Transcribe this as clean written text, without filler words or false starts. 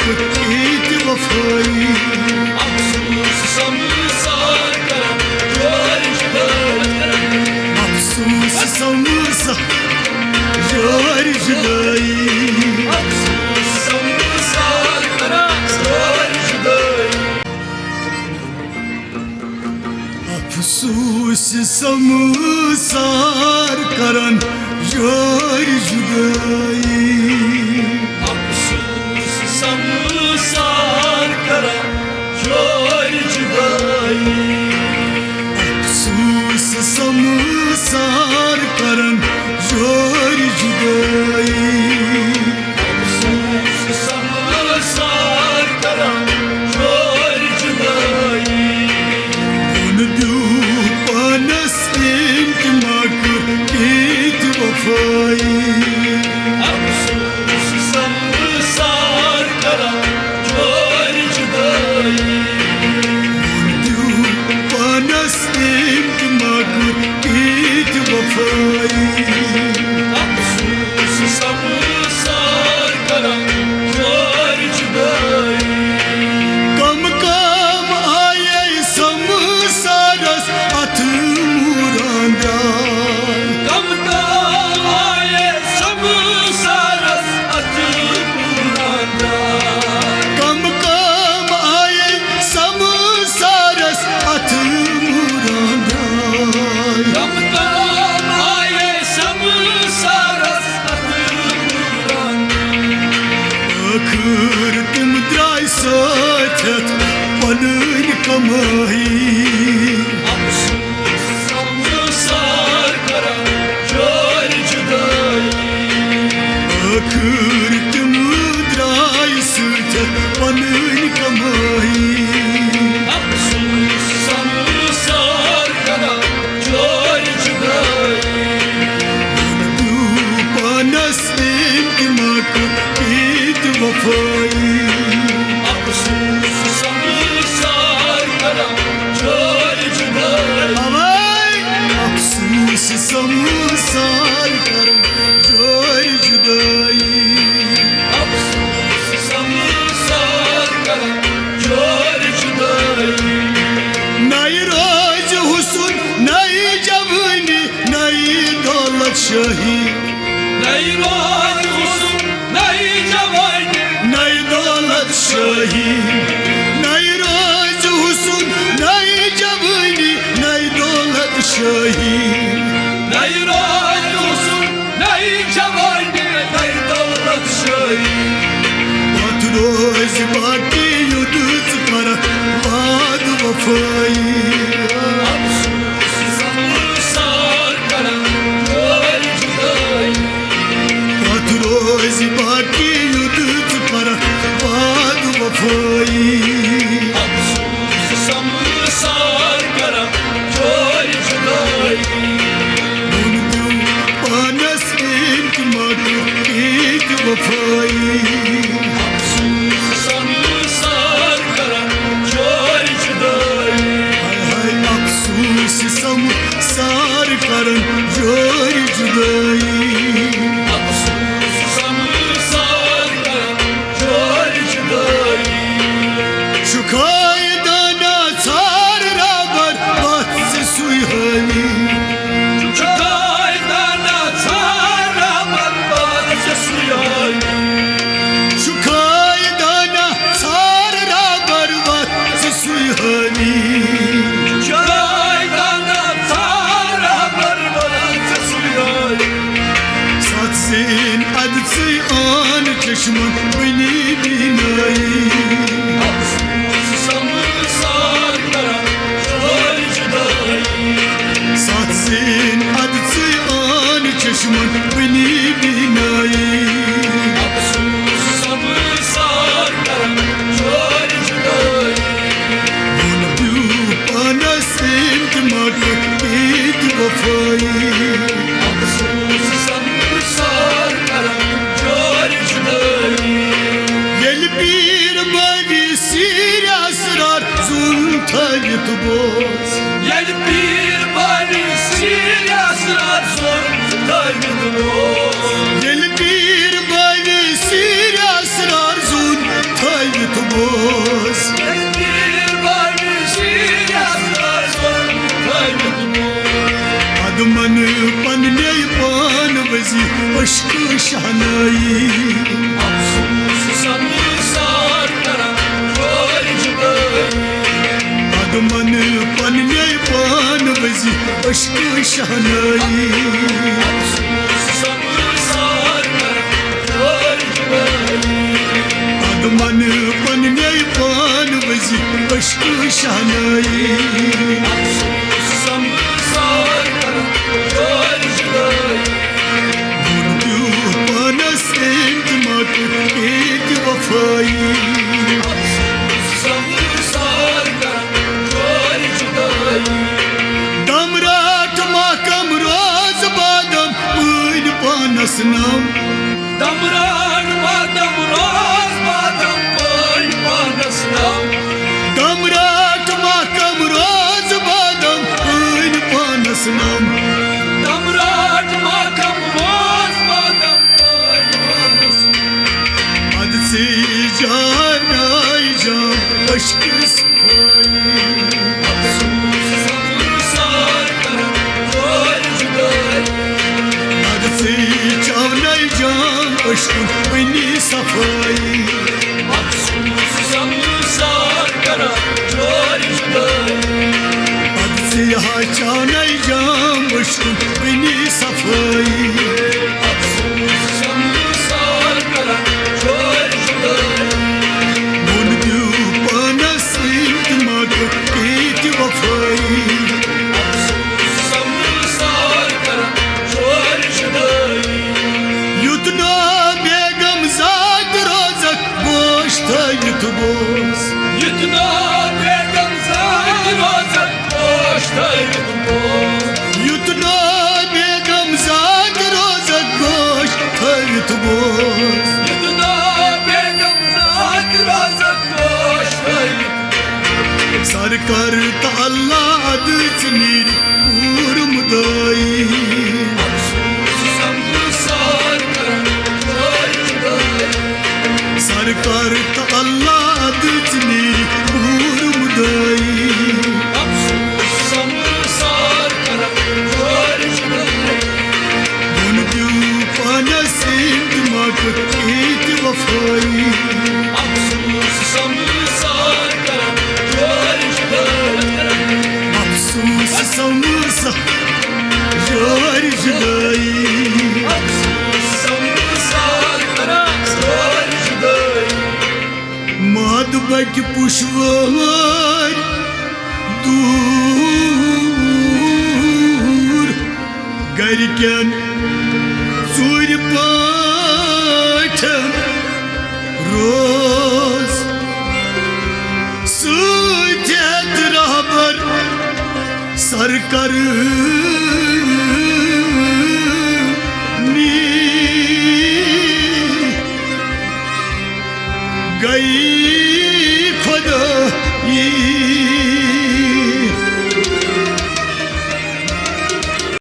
कर ईद वफाई अफसोस समसार करा जोर जुदाई अफसोस समसा जोर जुदाई अफसोस समसार करा जोर जुदाई अफसोस समसार करन जोर जुदाई अफसोस समसार करा जोर जुदाई अफसोस समसार करन जोर जुदाई अफसोस समसार करा जोर जुदाई उन दू पानस इंतमा कर ईद वफाई अफसोस समसार करा जोर जुदाई पानस इंतमा कर ईद वफाई अफसोस समसार करा जोर जुदाई कम कम आये समसारस अथ मुरांदा कम कम आए समसारस अतुरांदा कम कम आये समसारस अथ मुरांदा कम कम आए समसारस अतुरांदा आखिर तुम द्राय साथत पनन कमाई अफसोस समसार करा जोर जुदाई आखिर तुम द्राय साथत पनन कमाई अफसोस समसार करा जोर जुदाई पानस इंतमा कर ईद वफाई अफसोस समसार करा जोर जुदाई अफसोस समसार कर जोर जुदाई अफसोस समसार करा जोर जुदाई नई रोज हुस्न नई जवानी नई दौलत शाही नई रोज हुस्न नई जवानी नई दौलत शाही नई रोज हुस्न नई जवानी नई दौलत शाही नई रोज हुस्न नई जवानी नई दौलत शाही बात रोज बाकी युद्ध पर बाद वफाई अफसोस समसार करा जोर जुदाई बात रोज बाकी युद्ध पर बाद वफाई अफसोस समसार करा जोर जुदाई पानस इंतमा कर ईद वफाई अफसोस समसार करा जोर जुदाई हाय अफसोस समसार करन जोर जुदाई अफसोस समसार करा जोर जुदाई शुकाय दाना सार राबर बात से सुहानी जुटाई दाना सारा बर्बाद से सुयाई शुकाय दाना सार राबर बात से सुहानी जुटाई दाना सारा बर्बाद से सुयाई सात सेन अदसे आन चश्मन बनी बिनाई अफसोस समसार करा जोर जुदाई सात सेन अदसे आन चश्मन बनी बिनाई अफसोस समसार करा जोर जुदाई पानस इंतमा कर ईद वफाई अफसोस समसार करा जोर जुदाई येल पीर बड़ी सीर असरार जुन थयत Bose Yel bir bari siyaslar zor tutar Yel bir bari sir asrar zun şahnayı Afsus sandı sarkara Kör cüdayı Admanı panne pan vezi aşkı şahnayı Afsus sandı sarkara Kör cüdayı Admanı panne pan vezi aşkı şahnayı Afsus sandı sarkara Kör cüdayı Vurdu bana sent makut et vefayı Afsus sandı sarkara Kör cüdayı Damrat makam roz badam Buyl panasnam Damran badam roz badam Böl banasnam Damrat makam roz badam Buyl panasnam Damran makam roz badam Böl banasnam Hadse canay can aşkı sıfayı Afsus sandı sarkara Kör cüdayı Hadse canay can aşkı beni safayı Afsus sandı sarkara Kör cüdayı Hadse canay can aşkı beni safayı Afsus sandı sarkara Kör cüdayı Vurdu bana sent makut et vefayı Afsus sandı sarkara Kör cüdayı Yutna begam zat rozak boşta yutboz Yutna begam zat rozak boşta yutboz Yutna begam zat rozak boşta yutboz Yutna begam zat rozak boşta yutboz Sarkar ta Allah adı sinir urumdayı Afsus sandı sarkara Kör cüdayı Sarkar ta Allah adı sinir urumdayı Afsus sandı sarkara Kör cüdayı Vurdu bana sent makut et vefayı Afsus sandı sarkara Kör cüdayı Afsus samırsa yar judayı Afsus sandı sarkara Kör cüdayı Madbak pushvar dur Garken sur patam roz Sutet rahbar sarkar ni गई खुदा ये